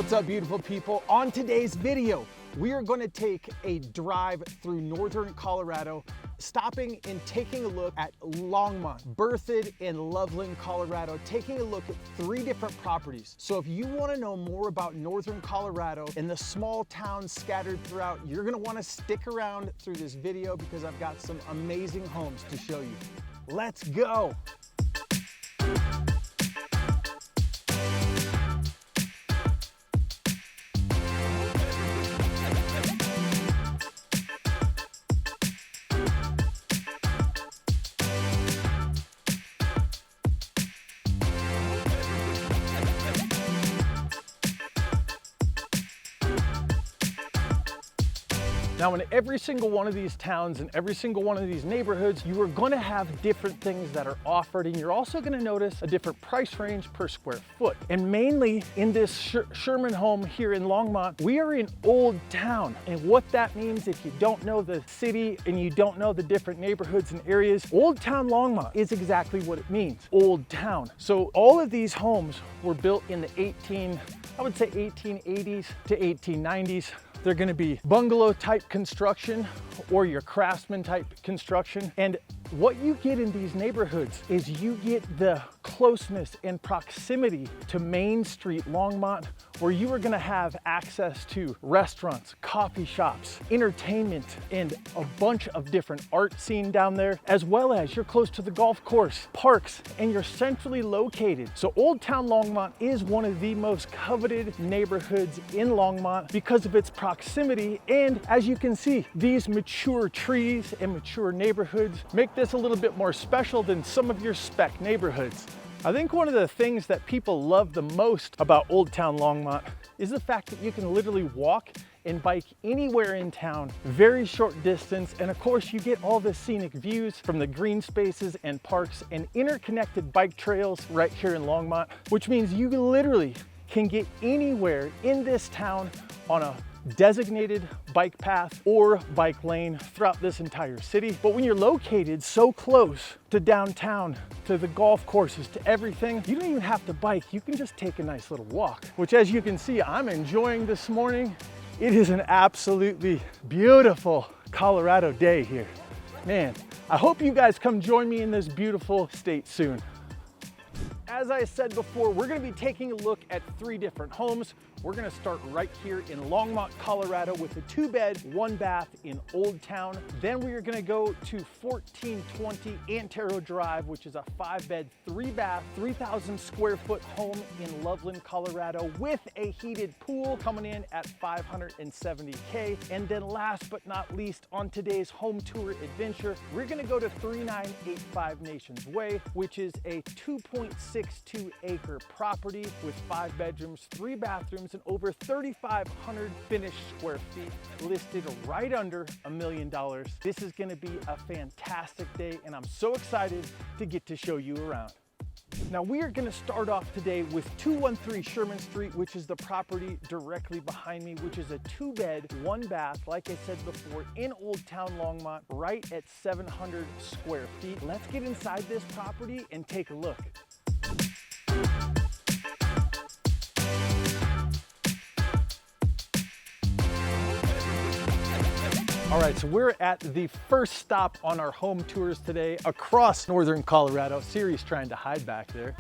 What's up, beautiful people? On today's video, we are going to take a drive through northern Colorado, stopping and taking a look at Longmont, Berthoud, and Loveland, Colorado, taking a look at 3 different properties. So if you want to know more about northern Colorado and the small towns scattered throughout, you're going to want to stick around through this video because I've got some amazing homes to show you. Let's go. Now, in every single one of these towns and every single one of these neighborhoods, you are going to have different things that are offered, and you're also going to notice a different price range per square foot. And mainly in this Sherman home here in Longmont, we are in Oldtown. And what that means, if you don't know the city and you don't know the different neighborhoods and areas, Oldtown Longmont is exactly what it means, Old Town. So all of these homes were built in the 1880s to 1890s. They're gonna be bungalow type construction or your craftsman type construction. And what you get in these neighborhoods is you get the closeness and proximity to Main Street, Longmont, where you are gonna have access to restaurants, coffee shops, entertainment, and a bunch of different art scene down there, as well as you're close to the golf course, parks, and you're centrally located. So Old Town Longmont is one of the most coveted neighborhoods in Longmont because of its proximity. And as you can see, these mature trees and mature neighborhoods make this a little bit more special than some of your spec neighborhoods. I think one of the things that people love the most about Old Town Longmont is the fact that you can literally walk and bike anywhere in town, very short distance. And of course, you get all the scenic views from the green spaces and parks and interconnected bike trails right here in Longmont, which means you literally can get anywhere in this town on a designated bike path or bike lane throughout this entire city. But when you're located so close to downtown, to the golf courses, to everything, you don't even have to bike. You can just take a nice little walk, which, as you can see, I'm enjoying this morning. It is an absolutely beautiful Colorado day here. Man, I hope you guys come join me in this beautiful state soon. As I said before, we're going to be taking a look at 3 different homes. We're going to start right here in Longmont, Colorado with a 2-bed, 1-bath in Old Town. Then we are going to go to 1420 Antero Drive, which is a 5-bed, 3-bath, 3,000 square foot home in Loveland, Colorado with a heated pool coming in at $570K. And then last but not least, on today's home tour adventure, we're going to go to 3985 Nations Way, which is a 2.62 acre property with 5 bedrooms, 3 bathrooms, and over 3,500 finished square feet, listed right under $1 million. This is going to be a fantastic day, and I'm so excited to get to show you around. Now, we are going to start off today with 213 Sherman Street, which is the property directly behind me, which is a 2-bed, 1-bath, like I said before, in Old Town Longmont, right at 700 square feet. Let's get inside this property and take a look. All right, so we're at the first stop on our home tours today across northern Colorado. Siri's trying to hide back there.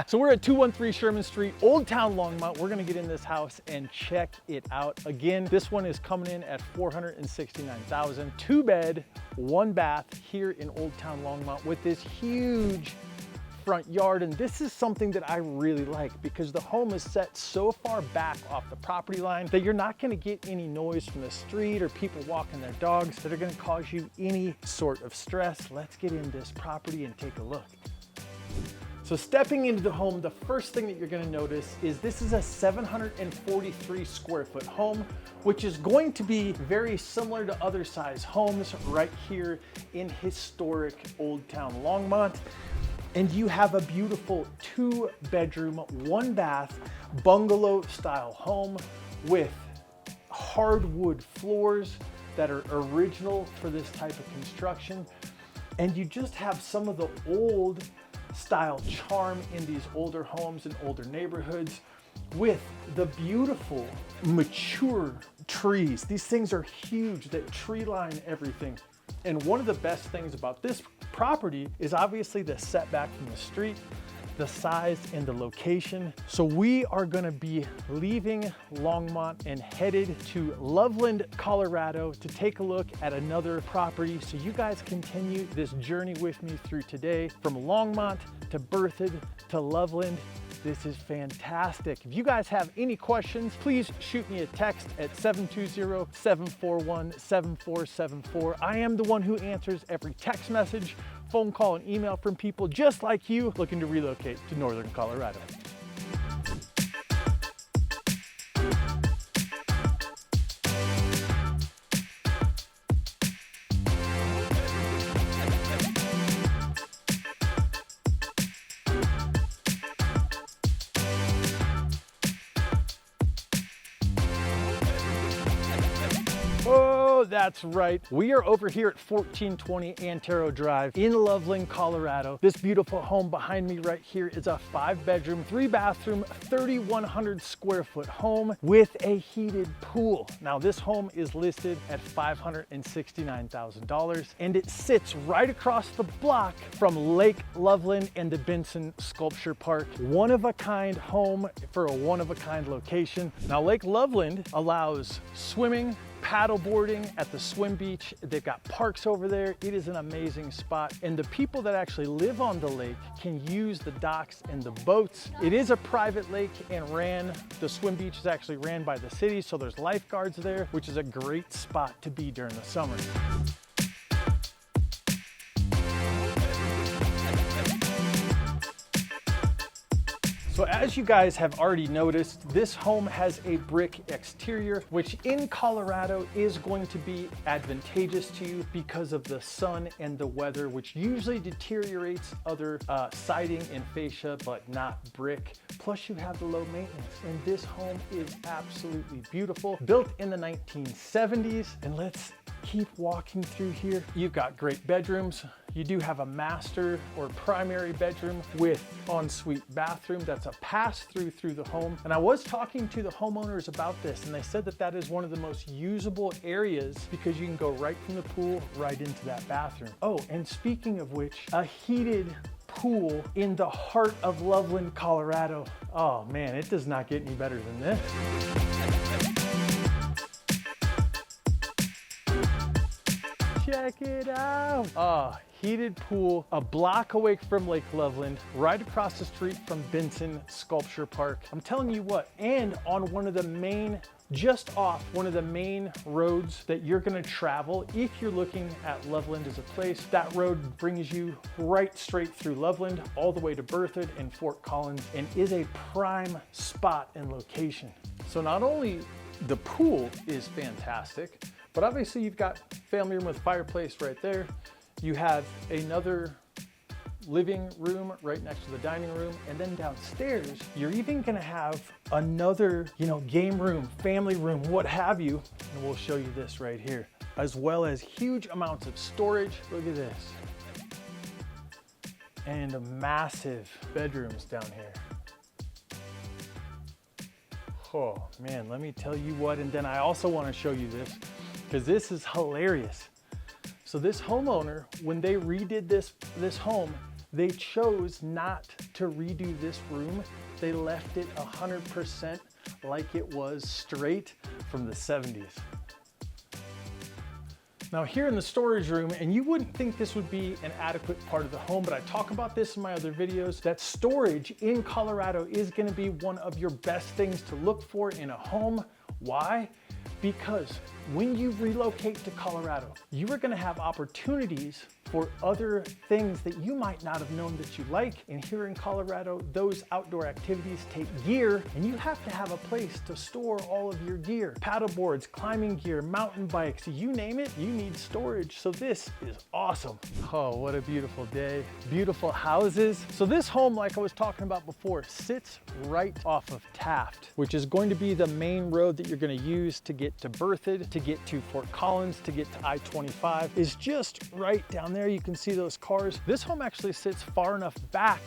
So we're at 213 Sherman Street, Old Town Longmont. We're gonna get in this house and check it out. Again, this one is coming in at $469,000. 2-bed, 1-bath here in Old Town Longmont with this huge front yard. And this is something that I really like because the home is set so far back off the property line that you're not going to get any noise from the street or people walking their dogs that are going to cause you any sort of stress. Let's get in this property and take a look. So stepping into the home, the first thing that you're going to notice is this is a 743 square foot home, which is going to be very similar to other size homes right here in historic Old Town Longmont. And you have a beautiful 2-bedroom, 1-bath bungalow style home with hardwood floors that are original for this type of construction. And you just have some of the old style charm in these older homes and older neighborhoods with the beautiful mature trees. These things are huge that tree line everything. And one of the best things about this property is obviously the setback from the street, the size and the location. So we are gonna be leaving Longmont and headed to Loveland, Colorado to take a look at another property. So you guys continue this journey with me through today from Longmont to Berthoud to Loveland. This is fantastic. If you guys have any questions, please shoot me a text at 720-741-7474. I am the one who answers every text message, phone call, and email from people just like you looking to relocate to Northern Colorado. Oh, that's right. We are over here at 1420 Antero Drive in Loveland, Colorado. This beautiful home behind me right here is a 5-bedroom, 3-bathroom, 3,100 square foot home with a heated pool. Now this home is listed at $569,000 and it sits right across the block from Lake Loveland and the Benson Sculpture Park. One of a kind home for a one of a kind location. Now Lake Loveland allows swimming, paddleboarding at the swim beach. They've got parks over there. It is an amazing spot. And the people that actually live on the lake can use the docks and the boats. It is a private lake and the swim beach is actually ran by the city. So there's lifeguards there, which is a great spot to be during the summer. So as you guys have already noticed, this home has a brick exterior, which in Colorado is going to be advantageous to you because of the sun and the weather, which usually deteriorates other siding and fascia, but not brick. Plus you have the low maintenance. And this home is absolutely beautiful, built in the 1970s. And let's keep walking through here. You've got great bedrooms. You do have a master or primary bedroom with ensuite bathroom. That's a pass-through through the home. And I was talking to the homeowners about this, and they said that that is one of the most usable areas because you can go right from the pool right into that bathroom. Oh, and speaking of which, a heated pool in the heart of Loveland, Colorado. Oh man, it does not get any better than this. Check it out. Heated pool, a block away from Lake Loveland, right across the street from Benson Sculpture Park. I'm telling you what, and on one of the main, just off one of the main roads that you're gonna travel if you're looking at Loveland as a place. That road brings you right straight through Loveland, all the way to Berthoud and Fort Collins, and is a prime spot and location. So not only the pool is fantastic, but obviously you've got family room with fireplace right there. You have another living room right next to the dining room. And then downstairs, you're even gonna have another, game room, family room, what have you. And we'll show you this right here, as well as huge amounts of storage. Look at this. And massive bedrooms down here. Oh man, let me tell you what. And then I also wanna show you this, because this is hilarious. So this homeowner, when they redid this home, they chose not to redo this room. They left it 100% like it was straight from the 70s. Now here in the storage room, and you wouldn't think this would be an adequate part of the home, but I talk about this in my other videos, that storage in Colorado is gonna be one of your best things to look for in a home. Why? Because when you relocate to Colorado, you are gonna have opportunities for other things that you might not have known that you like. And here in Colorado, those outdoor activities take gear, and you have to have a place to store all of your gear. Paddle boards, climbing gear, mountain bikes, you name it, you need storage. So this is awesome. Oh, what a beautiful day. Beautiful houses. So this home, like I was talking about before, sits right off of Taft, which is going to be the main road that you're gonna use to get to Berthoud, to get to Fort Collins, to get to I-25, is just right down there. there, you can see those cars. This home actually sits far enough back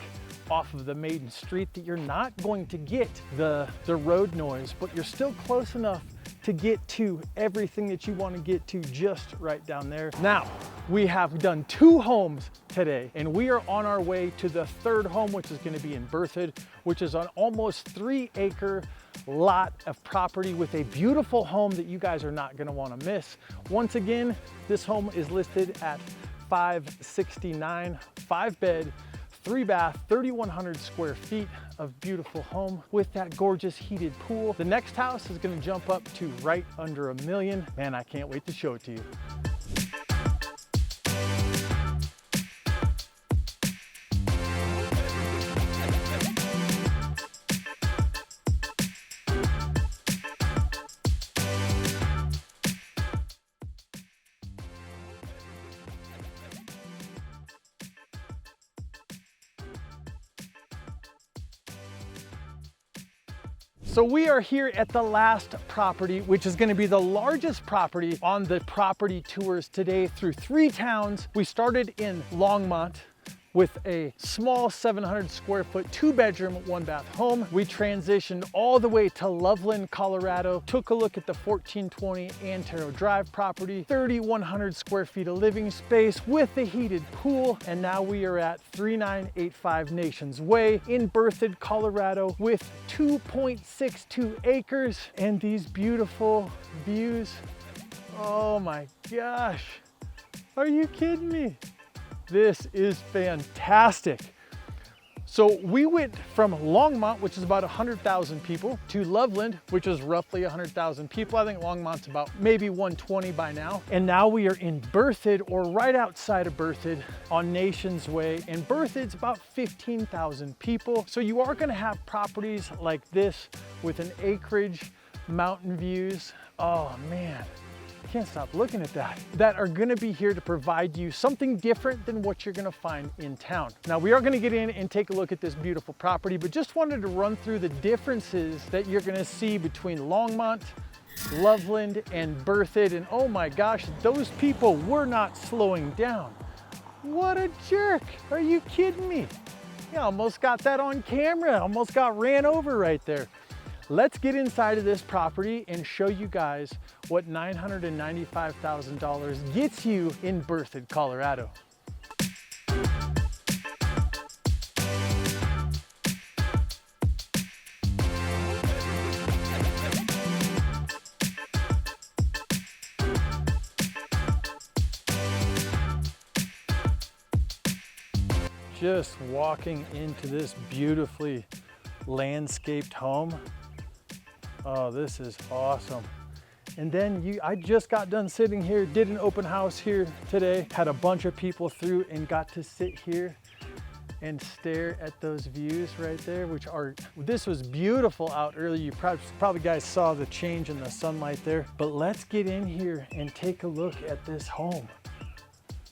off of the main street that you're not going to get the road noise, but you're still close enough to get to everything that you want to get to just right down there. Now, we have done 2 homes today, and we are on our way to the 3rd home, which is going to be in Berthoud, which is an almost 3-acre lot of property with a beautiful home that you guys are not going to want to miss. Once again, this home is listed at $569, 5-bed, 3-bath, 3,100 square feet of beautiful home with that gorgeous heated pool. The next house is gonna jump up to right under $1 million. Man, I can't wait to show it to you. So we are here at the last property, which is going to be the largest property on the property tours today through 3 towns. We started in Longmont with a small 700 square foot, 2-bedroom, 1-bath home. We transitioned all the way to Loveland, Colorado, took a look at the 1420 Antero Drive property, 3,100 square feet of living space with a heated pool. And now we are at 3985 Nations Way in Berthoud, Colorado with 2.62 acres and these beautiful views. Oh my gosh, are you kidding me? This is fantastic. So we went from Longmont, which is about 100,000 people, to Loveland, which is roughly 100,000 people. I think Longmont's about maybe 120 by now. And now we are in Berthoud, or right outside of Berthoud on Nations Way. And Berthoud's about 15,000 people. So you are gonna have properties like this with an acreage, mountain views. Oh man. Can't stop looking at that are going to be here to provide you something different than what you're going to find in town. Now we are going to get in and take a look at this beautiful property, but just wanted to run through the differences that you're going to see between Longmont, Loveland, and Berthoud. And oh my gosh, those people were not slowing down. What a jerk. Are you kidding me? Yeah, almost got that on camera. Almost got ran over right there. Let's get inside of this property and show you guys what $995,000 gets you in Berthoud, Colorado. Just walking into this beautifully landscaped home. Oh, this is awesome. And then I just got done sitting here, did an open house here today, had a bunch of people through and got to sit here and stare at those views right there, this was beautiful out earlier. You probably guys saw the change in the sunlight there, but let's get in here and take a look at this home.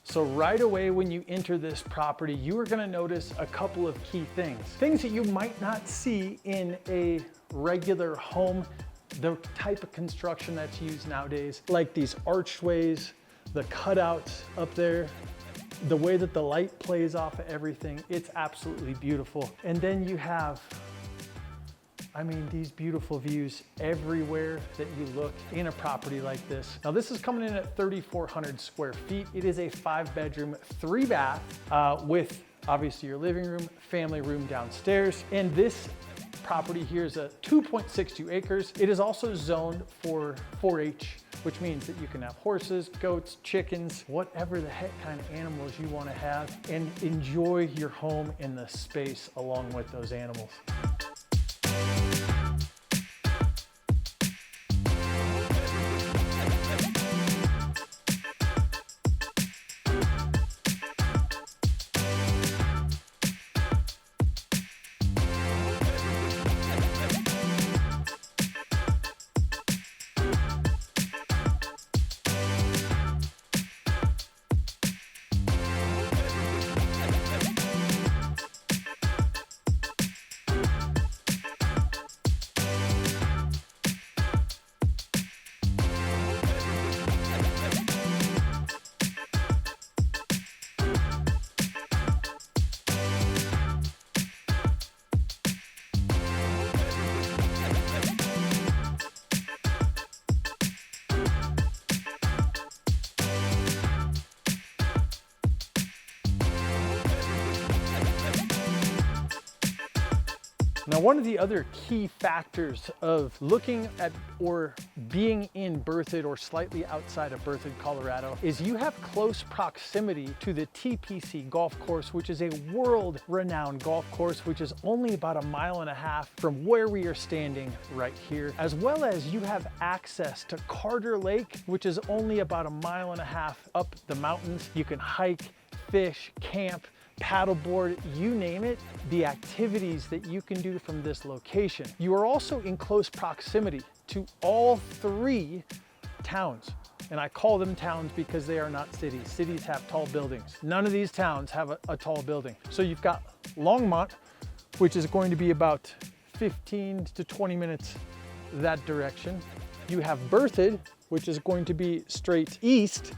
So right away when you enter this property, you are gonna notice a couple of key things. Things that you might not see in a regular home, the type of construction that's used nowadays, like these archways, the cutouts up there, the way that the light plays off of everything. It's absolutely beautiful. And then you have, I mean, these beautiful views everywhere that you look in a property like this. Now this is coming in at 3,400 square feet. It is a 5-bedroom, 3-bath with obviously your living room, family room downstairs. And this property here is a 2.62 acres. It is also zoned for 4-H, which means that you can have horses, goats, chickens, whatever the heck kind of animals you want to have, and enjoy your home in the space along with those animals. Now, one of the other key factors of looking at or being in Berthoud or slightly outside of Berthoud, Colorado, is you have close proximity to the TPC golf course, which is a world-renowned golf course, which is only about 1.5 miles from where we are standing right here, as well as you have access to Carter Lake, which is only about 1.5 miles up the mountains. You can hike, fish, camp, paddleboard, you name it, the activities that you can do from this location. You are also in close proximity to all 3 towns. And I call them towns because they are not cities. Cities have tall buildings. None of these towns have a tall building. So you've got Longmont, which is going to be about 15 to 20 minutes that direction. You have Berthoud, which is going to be straight east.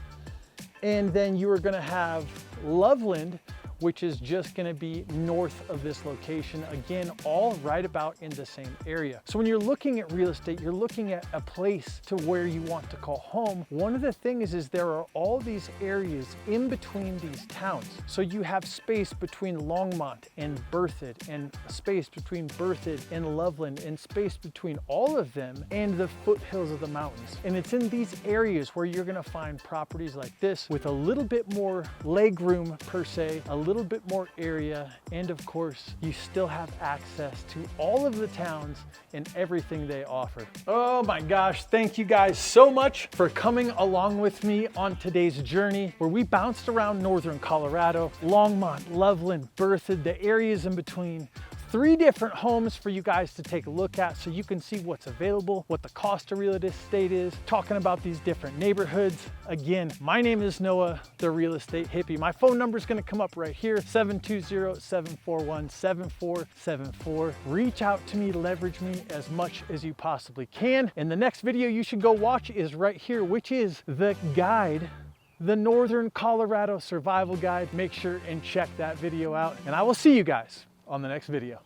And then you are gonna have Loveland, which is just gonna be north of this location. Again, all right about in the same area. So when you're looking at real estate, you're looking at a place to where you want to call home. One of the things is there are all these areas in between these towns. So you have space between Longmont and Berthoud, and space between Berthoud and Loveland, and space between all of them and the foothills of the mountains. And it's in these areas where you're gonna find properties like this with a little bit more leg room per se, a little bit more area, and of course, you still have access to all of the towns and everything they offer. Oh my gosh, thank you guys so much for coming along with me on today's journey where we bounced around northern Colorado, Longmont, Loveland, Berthoud, the areas in between. 3 different homes for you guys to take a look at so you can see what's available, what the cost of real estate is, talking about these different neighborhoods. Again, my name is Noah, the real estate hippie. My phone number is going to come up right here, 720-741-7474. Reach out to me, leverage me as much as you possibly can. And the next video you should go watch is right here, which is the guide, the Northern Colorado Survival Guide. Make sure and check that video out, and I will see you guys on the next video.